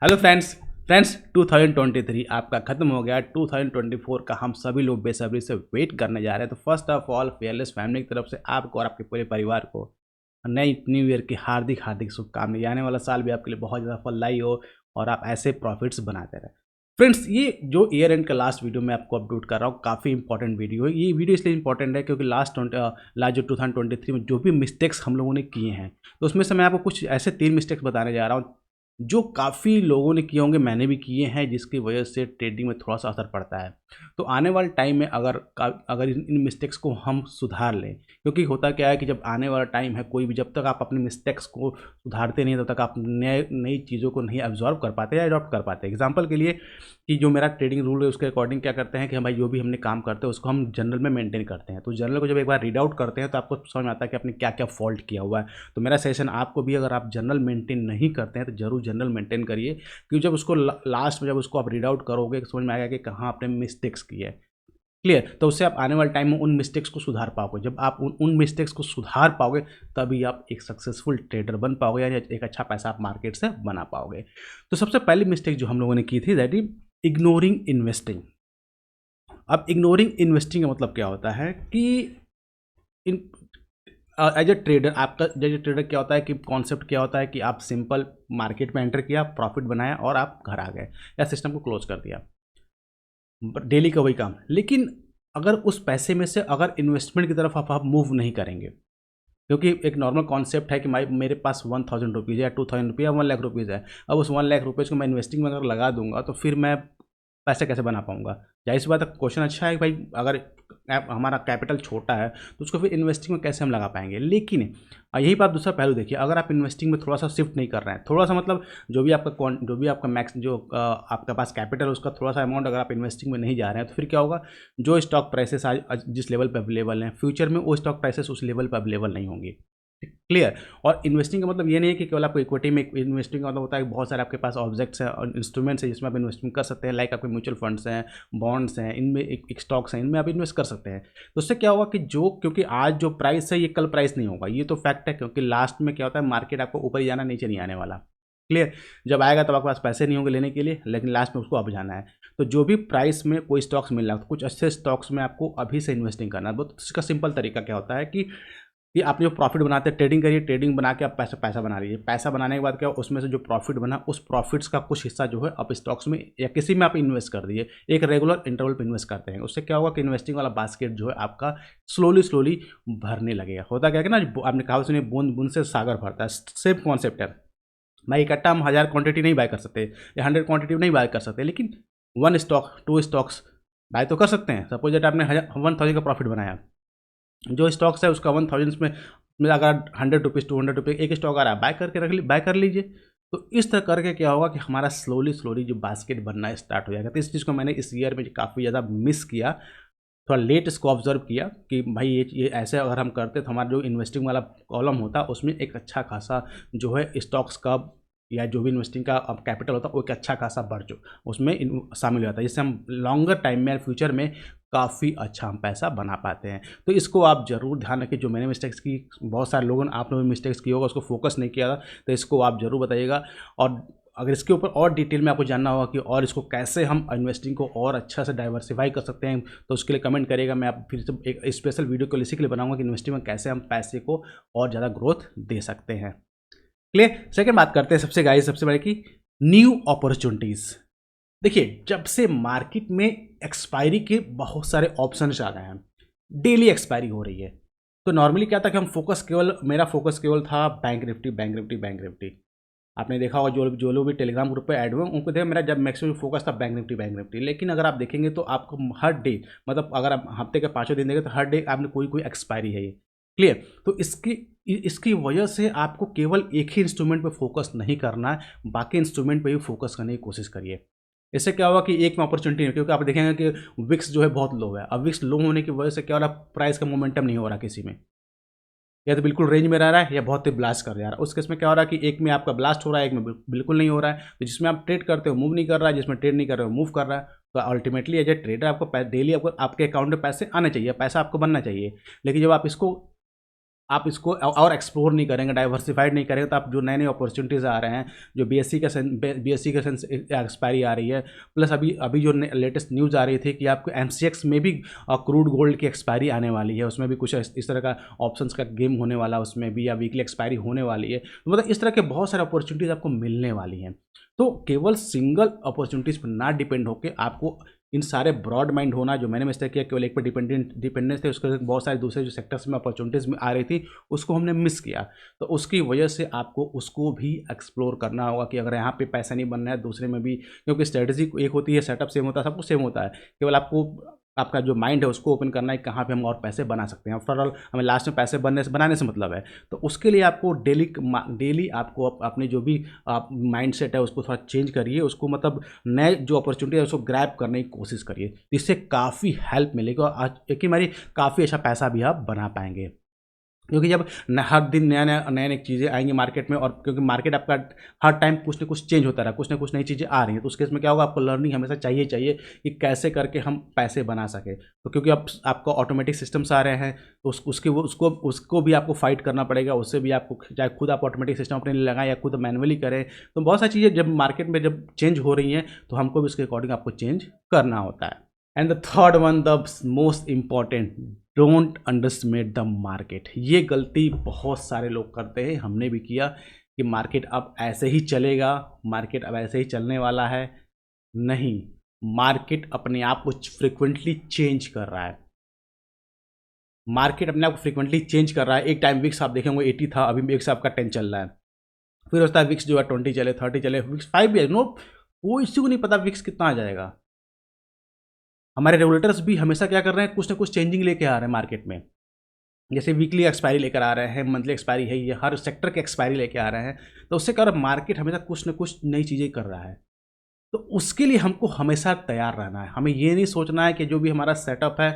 Hello friends 2023 आपका ख़त्म हो गया। 2024 का हम सभी लोग बेसब्री से वेट करने जा रहे हैं। तो first of all fearless family की तरफ से आपको और आपके पूरे परिवार को नई न्यू ईयर की हार्दिक हार्दिक शुभकामनाएं। आने वाला साल भी आपके लिए बहुत ज़्यादा फलदायी हो और आप ऐसे प्रॉफिट्स बनाते रहें। फ्रेंड्स, ये जो ईयर एंड का लास्ट वीडियो मैं आपको अपलोड कर रहा हूँ, काफ़ी इंपॉर्टेंट वीडियो है। ये वीडियो इसलिए इंपॉर्टेंट है क्योंकि लास्ट जो 2023 में जो भी मिस्टेक्स हम लोगों ने किए हैं, तो उसमें से मैं आपको कुछ ऐसे 3 मिस्टेक्स बताने जा रहा हूँ जो काफ़ी लोगों ने किए होंगे, मैंने भी किए हैं, जिसकी वजह से ट्रेडिंग में थोड़ा सा असर पड़ता है। तो आने वाले टाइम में अगर इन मिस्टेक्स को हम सुधार लें, क्योंकि होता क्या है कि जब आने वाला टाइम है, कोई भी जब तक आप अपने मिस्टेक्स को सुधारते नहीं तब तक आप नए नई चीज़ों को नहीं अब्जॉर्व कर पाते या अडॉप्ट कर पाते। एग्जाम्पल के लिए कि जो मेरा ट्रेडिंग रूल है उसके अकॉर्डिंग क्या करते हैं कि हम भाई जो भी हमने काम करते हैं उसको हम जर्नल में मेंटेन करते हैं। तो जर्नल को जब एक बार रीड आउट करते हैं तो आपको समझ में आता है कि आपने क्या क्या फॉल्ट किया हुआ है। तो मेरा सजेशन आपको भी, अगर आप जर्नल मेंटेन नहीं करते हैं तो जरूर जर्नल मेंटेन करिए, क्योंकि जब उसको लास्ट में जब उसको आप रीड आउट करोगे तो समझ में आएगा कि कहाँ आपने मिस्टेक्स की है। क्लियर? तो उससे आप आने वाले टाइम में उन मिस्टेक्स को सुधार पाओगे। जब आप उन मिस्टेक्स को सुधार पाओगे तभी आप एक सक्सेसफुल ट्रेडर बन पाओगे, या एक अच्छा पैसा आप मार्केट से बना पाओगे। तो सबसे पहली मिस्टेक जो हम लोगों ने की थी, दैट इज इग्नोरिंग इन्वेस्टिंग। अब इग्नोरिंग इन्वेस्टिंग का मतलब क्या होता है कि इन एज ए ट्रेडर, आपका एज ए ट्रेडर क्या होता है कि कॉन्सेप्ट क्या होता है कि आप सिंपल मार्केट में एंटर किया, प्रॉफिट बनाया और आप घर आ गए या सिस्टम को क्लोज कर दिया। डेली का वही काम। लेकिन अगर उस पैसे में से अगर इन्वेस्टमेंट की तरफ आप मूव नहीं करेंगे, क्योंकि एक नॉर्मल कॉन्सेप्ट है कि मेरे पास 1000 रुपीज़ या 2000 रुपये या 1 लाख रुपीज़ है। अब उस 1 लाख रुपीज़ को मैं इन्वेस्टिंग में अगर लगा दूंगा तो फिर मैं पैसे कैसे बना पाऊंगा? जाहिर सी बात है, क्वेश्चन अच्छा है कि भाई अगर हमारा कैपिटल छोटा है तो उसको फिर इन्वेस्टिंग में कैसे हम लगा पाएंगे। लेकिन यही बात दूसरा पहलू देखिए, अगर आप इन्वेस्टिंग में थोड़ा सा शिफ्ट नहीं कर रहे हैं, थोड़ा सा मतलब जो भी आपका मैक्स जो आपके पास कैपिटल है उसका थोड़ा सा अमाउंट अगर आप इन्वेस्टिंग में नहीं जा रहे हैं, तो फिर क्या होगा? जो स्टॉक प्राइसेस आज जिस लेवल पर अवेलेबल हैं, फ्यूचर में वो स्टॉक प्राइसेस उस लेवल पर अवेलेबल नहीं होंगी। क्लियर? और इन्वेस्टिंग का मतलब ये नहीं है कि केवल आपको इक्विटी में इन्वेस्टिंग का मतलब होता है कि बहुत सारे आपके पास ऑब्जेक्ट्स हैं और इंस्ट्रूमेंट्स हैं जिसमें आप इन्वेस्टमेंट कर सकते हैं, लाइक आपके म्यूचुअल फंड्स हैं, बॉन्ड्स हैं, इनमें एक स्टॉक्स हैं, इनमें आप इन्वेस्ट कर सकते हैं। तो उससे क्या होगा कि क्योंकि आज जो प्राइस है ये कल प्राइस नहीं होगा, ये तो फैक्ट है। क्योंकि लास्ट में क्या होता है, मार्केट आपको ऊपर ही जाना, नीचे नहीं आने वाला। क्लियर? जब आएगा तब आपके पास पैसे नहीं होंगे लेने के लिए, लेकिन लास्ट में उसको अब जाना है। तो जो भी प्राइस में कोई स्टॉक्स मिल रहा है तो कुछ अच्छे स्टॉक्स में आपको अभी से इन्वेस्टिंग करना है। बहुत इसका सिंपल तरीका क्या होता है कि आपने जो प्रॉफिट बनाते हैं, ट्रेडिंग करिए, ट्रेडिंग बना के आप पैसा बना लीजिए। पैसा बनाने के बाद क्या, उसमें से जो प्रॉफिट बना उस प्रॉफिट्स का कुछ हिस्सा जो है आप स्टॉक्स में या किसी में आप इन्वेस्ट कर दीजिए। एक रेगुलर इंटरवल पे इन्वेस्ट करते हैं, उससे क्या होगा कि इन्वेस्टिंग वाला बास्केट जो है आपका स्लोली स्लोली भरने लगेगा। होता क्या है कि ना, आपने कहा सुनिए, बूंद बूंद से सागर भरता है। सेम कॉन्सेप्ट है भाई। इकट्ठा हम 1000 क्वांटिटी नहीं बाय कर सकते या 100 क्वांटिटी नहीं बाय कर सकते, लेकिन 1 स्टॉक 2 स्टॉक्स बाय तो कर सकते हैं। सपोज दैट आपने 1000 का प्रॉफिट बनाया, जो स्टॉक्स है उसका 1000 में अगर 100 रुपीज़ 200 रुपये एक स्टॉक आ रहा है, बाय कर लीजिए। तो इस तरह करके क्या होगा कि हमारा स्लोली स्लोली जो बास्केट बनना स्टार्ट हो जाएगा। तो इस चीज़ को मैंने इस ईयर में काफ़ी ज़्यादा मिस किया, थोड़ा लेट इसको ऑब्जर्व किया कि भाई ये ऐसे अगर हम करते तो हमारा जो इन्वेस्टिंग वाला कॉलम होता उसमें एक अच्छा खासा जो है स्टॉक्स का या जो भी इन्वेस्टिंग का कैपिटल होता है वो एक अच्छा खासा बढ़ जो उसमें शामिल हो जाता है, जिससे हम लॉन्गर टाइम में फ्यूचर में काफ़ी अच्छा हम पैसा बना पाते हैं। तो इसको आप ज़रूर ध्यान रखिए। जो मैंने मिस्टेक्स की, बहुत सारे लोगों ने, आप लोगों ने मिस्टेक्स की होगा, उसको फोकस नहीं किया था, तो इसको आप ज़रूर बताइएगा। और अगर इसके ऊपर और डिटेल में आपको जानना होगा कि और इसको कैसे हम इन्वेस्टिंग को और अच्छा से डाइवर्सिफाई कर सकते हैं, तो उसके लिए कमेंट करिएगा। मैं आप फिर से एक स्पेशल वीडियो को इसी के लिए बनाऊंगा कि इन्वेस्टिंग में कैसे हम पैसे को और ज़्यादा ग्रोथ दे सकते हैं। क्लियर? सेकंड बात करते हैं सबसे बड़े की न्यू अपॉर्चुनिटीज़। देखिए, जब से मार्केट में एक्सपायरी के बहुत सारे ऑप्शंस आ गए हैं, डेली एक्सपायरी हो रही है। तो नॉर्मली क्या था कि मेरा फोकस केवल था बैंक निफ्टी। आपने देखा होगा जो लोग भी टेलीग्राम ग्रुप पे ऐड हुए उनको देखा, मेरा जब मैक्सिमम फोकस था बैंक निफ्टी। लेकिन अगर आप देखेंगे तो आपको हर डे, मतलब अगर आप हफ्ते के 5 दिन देंगे तो हर डे आपने कोई एक्सपायरी है ये। क्लियर? तो इसकी वजह से आपको केवल एक ही इंस्ट्रूमेंट पे फोकस नहीं करना है, बाकी इंस्ट्रूमेंट पे भी फोकस करने की कोशिश करिए। इससे क्या होगा कि एक में अपॉर्चुनिटी है, क्योंकि आप देखेंगे कि विक्स जो है बहुत लो है। अब विक्स लो होने की वजह से क्या हो रहा है, प्राइस का मोमेंटम नहीं हो रहा किसी में, या तो बिल्कुल रेंज में रह रहा है या बहुत ही ब्लास्ट कर जा रहा है। उस केस में क्या हो रहा है कि एक में आपका ब्लास्ट हो रहा है, एक में बिल्कुल नहीं हो रहा है। तो जिसमें आप ट्रेड करते हो मूव नहीं कर रहा है, जिसमें ट्रेड नहीं कर रहे हो मूव कर रहा है। तो अल्टीमेटली एज ए ट्रेडर आपको डेली आपको आपके अकाउंट में पैसे आने चाहिए, पैसा आपको बनना चाहिए। लेकिन जब आप इसको आप इसको और एक्सप्लोर नहीं करेंगे, डाइवर्सिफाइड नहीं करेंगे, तो आप जो नए नए अपॉर्चुनिटीज़ आ रहे हैं, जो बीएससी का एक्सपायरी आ रही है, प्लस अभी अभी जो लेटेस्ट न्यूज़ आ रही थी कि आपको एमसीएक्स में भी क्रूड गोल्ड की एक्सपायरी आने वाली है, उसमें भी कुछ इस तरह का ऑप्शंस का गेम होने वाला है उसमें भी, या वीकली एक्सपायरी होने वाली है। तो मतलब इस तरह के बहुत सारे अपॉर्चुनिटीज़ आपको मिलने वाली हैं। तो केवल सिंगल अपॉर्चुनिटीज़ पर ना डिपेंड होकर आपको इन सारे ब्रॉड माइंड होना, जो मैंने मिस्टेक किया केवल एक पर डिपेंडेंस थे, उसके बहुत सारे दूसरे जो सेक्टर्स में अपॉर्चुनिटीज़ में आ रही थी उसको हमने मिस किया। तो उसकी वजह से आपको उसको भी एक्सप्लोर करना होगा कि अगर यहाँ पे पैसा नहीं बनना है दूसरे में भी, क्योंकि स्ट्रेटजी एक होती है, सेटअप सेम होता है, सब कुछ सेम होता है, केवल आपको आपका जो माइंड है उसको ओपन करना है कहाँ पे हम और पैसे बना सकते हैं। आफ्टर ऑल हमें लास्ट में पैसे बनाने से मतलब है। तो उसके लिए आपको डेली आपको अपने जो भी आप माइंड सेट है उसको थोड़ा चेंज करिए, उसको मतलब नए जो अपॉर्चुनिटी है उसको ग्रैब करने की कोशिश करिए। इससे काफ़ी हेल्प मिलेगी और आज एक ही हमारी काफ़ी अच्छा पैसा भी आप बना पाएंगे, क्योंकि जब हर दिन नए चीज़ें आएंगी मार्केट में, और क्योंकि मार्केट आपका हर टाइम कुछ न कुछ चेंज होता रहा, कुछ न कुछ नई चीज़ें आ रही हैं, तो उस केस में क्या होगा, आपको लर्निंग हमेशा चाहिए कि कैसे करके हम पैसे बना सकें। तो क्योंकि अब आपको ऑटोमेटिक सिस्टम्स आ रहे हैं, तो उसको भी आपको फाइट करना पड़ेगा, उससे भी आपको, चाहे खुद आप ऑटोमेटिक सिस्टम अपने लिए लगाएं या खुद मैनुअली करें। तो बहुत सारी चीज़ें जब मार्केट में जब चेंज हो रही हैं तो हमको भी उसके अकॉर्डिंग आपको चेंज करना होता है। And the third one, the most important, don't underestimate the market. ये गलती बहुत सारे लोग करते हैं, हमने भी किया, कि मार्केट अब ऐसे ही चलेगा, मार्केट अब ऐसे ही चलने वाला है। नहीं, मार्केट अपने आप को फ्रिक्वेंटली चेंज कर रहा है। मार्केट अपने आप को फ्रिक्वेंटली चेंज कर रहा है। एक टाइम विक्स आप देखेंगे 80 था, अभी विक्स आपका 10 चल रहा है, फिर होता है विक्स जो है 20 चले, 30 चले, विक्स 5 भी है, नो, कोई किसी को नहीं पता विक्स कितना आ जाएगा। हमारे रेगुलेटर्स भी हमेशा क्या कर रहे हैं, कुछ ना कुछ चेंजिंग लेके आ रहे हैं मार्केट में। जैसे वीकली एक्सपायरी लेकर आ रहे हैं, मंथली एक्सपायरी है, ये हर सेक्टर के एक्सपायरी लेके आ रहे हैं। तो उससे क्या, मार्केट हमेशा कुछ ना कुछ नई चीज़ें कर रहा है। तो उसके लिए हमको हमेशा तैयार रहना है। हमें ये नहीं सोचना है कि जो भी हमारा सेटअप है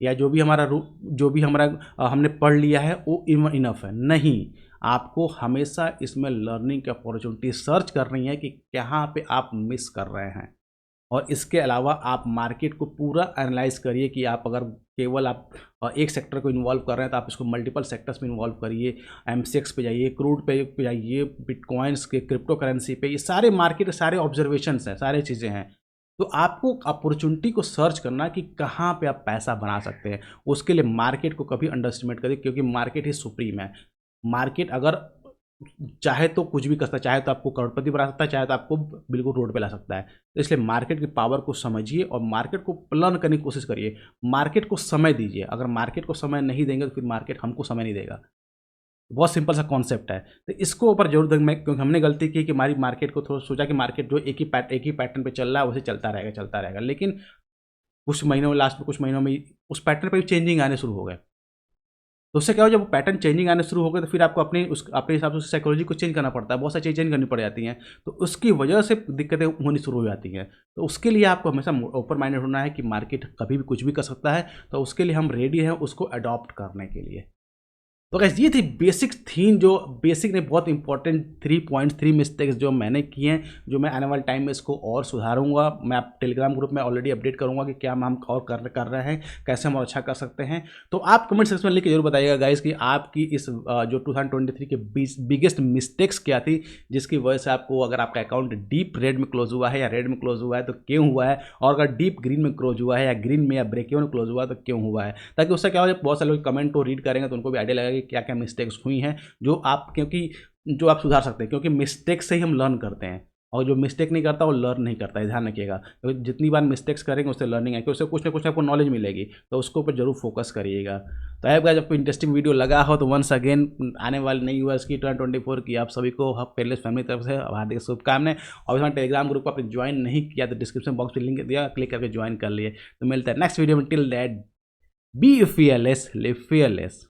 या जो भी हमारा जो भी हमारा हमने पढ़ लिया है वो इनफ है। नहीं, आपको हमेशा इसमें लर्निंग की अपॉर्चुनिटी सर्च करनी है कि कहाँ पे आप मिस कर रहे हैं। और इसके अलावा आप मार्केट को पूरा एनालाइज करिए कि आप अगर केवल आप एक सेक्टर को इन्वॉल्व कर रहे हैं तो आप इसको मल्टीपल सेक्टर्स में इन्वॉल्व करिए। एमसीएक्स पे जाइए, क्रूड पे जाइए, बिटकॉइंस के, क्रिप्टो करेंसी पे, ये सारे मार्केट, सारे ऑब्जर्वेशंस हैं, सारी चीज़ें हैं। तो आपको अपॉर्चुनिटी को सर्च करना कि कहाँ पे आप पैसा बना सकते हैं। उसके लिए मार्केट को कभी अंडर एस्टिमेट करिए, क्योंकि मार्केट ही सुप्रीम है। मार्केट अगर चाहे तो कुछ भी कर सकता है, चाहे तो आपको करोड़पति बना सकता है, चाहे तो आपको बिल्कुल रोड पे ला सकता है। तो इसलिए मार्केट की पावर को समझिए और मार्केट को प्लान करने की कोशिश करिए। मार्केट को समय दीजिए। अगर मार्केट को समय नहीं देंगे तो फिर मार्केट हमको समय नहीं देगा। बहुत सिंपल सा कॉन्सेप्ट है। तो इसको ऊपर जरूर दें। मैं, क्योंकि हमने गलती की कि हमारी मार्केट को थोड़ा सोचा कि मार्केट जो एक ही पैटर्न पे चल रहा है वैसे चलता रहेगा। लेकिन कुछ महीनों में, लास्ट में कुछ महीनों में उस पैटर्न पे भी चेंजिंग आने शुरू हो गए। तो उससे क्या हो, जब वो पैटर्न चेंजिंग आने शुरू हो गए तो फिर आपको अपने हिसाब से साइकोलॉजी को चेंज करना पड़ता है, बहुत सारी चीज़ चेंज करनी पड़ जाती हैं। तो उसकी वजह से दिक्कतें होनी शुरू हो जाती हैं। तो उसके लिए आपको हमेशा ओपन माइंडेड होना है कि मार्केट कभी भी कुछ भी कर सकता है। तो उसके लिए हम रेडी हैं उसको अडॉप्ट करने के लिए। तो गाइस ये थी बेसिक थीम, जो बेसिक ने बहुत इंपॉर्टेंट 3 पॉइंट्स, 3 मिस्टेक्स जो मैंने किए हैं, जो मैं आने वाले टाइम में इसको और सुधारूंगा। मैं आप टेलीग्राम ग्रुप में ऑलरेडी अपडेट करूंगा कि क्या हम और कर रहे हैं, कैसे हम और अच्छा कर सकते हैं। तो आप कमेंट सेक्शन में लिख के जरूर बताइएगा गाइस कि आपकी इस जो 2023 के बिगेस्ट मिस्टेक्स क्या थी, जिसकी वजह से आपको, अगर आपका अकाउंट डीप रेड में क्लोज हुआ है या रेड में क्लोज हुआ है तो क्यों हुआ है, और अगर डीप ग्रीन में क्लोज हुआ है या ग्रीन में या ब्रेक इवन में क्लोज हुआ है तो क्यों हुआ है। ताकि उससे क्या हो, बहुत सारे लोग कमेंट को रीड करेंगे तो उनको भी आइडिया लगेगा कि क्या क्या मिस्टेक्स हुई हैं जो आप सुधार सकते हैं। क्योंकि मिस्टेक से ही हम लर्न करते हैं, और जो मिस्टेक नहीं करता वो लर्न नहीं करता है, ध्यान रखिएगा। तो जितनी बार मिस्टेक्स करेंगे उससे लर्निंग है, कि उससे कुछ ना कुछ आपको नॉलेज मिलेगी। तो उसको ऊपर जरूर फोकस करिएगा। तो आई होप आपको इंटरेस्टिंग वीडियो लगा हो। तो वंस अगेन आने वाले नई यूएस की 2024 की आप सभी को पेयरलेस फैमिली तरफ से हार्दिक शुभकामनाएं। और हमारे टेलीग्राम ग्रुप को आपने ज्वाइन नहीं किया तो डिस्क्रिप्शन बॉक्स में लिंक दिया, क्लिक करके ज्वाइन कर लिए। तो मिलता है नेक्स्ट वीडियो में। Till that be fearless, live fearless.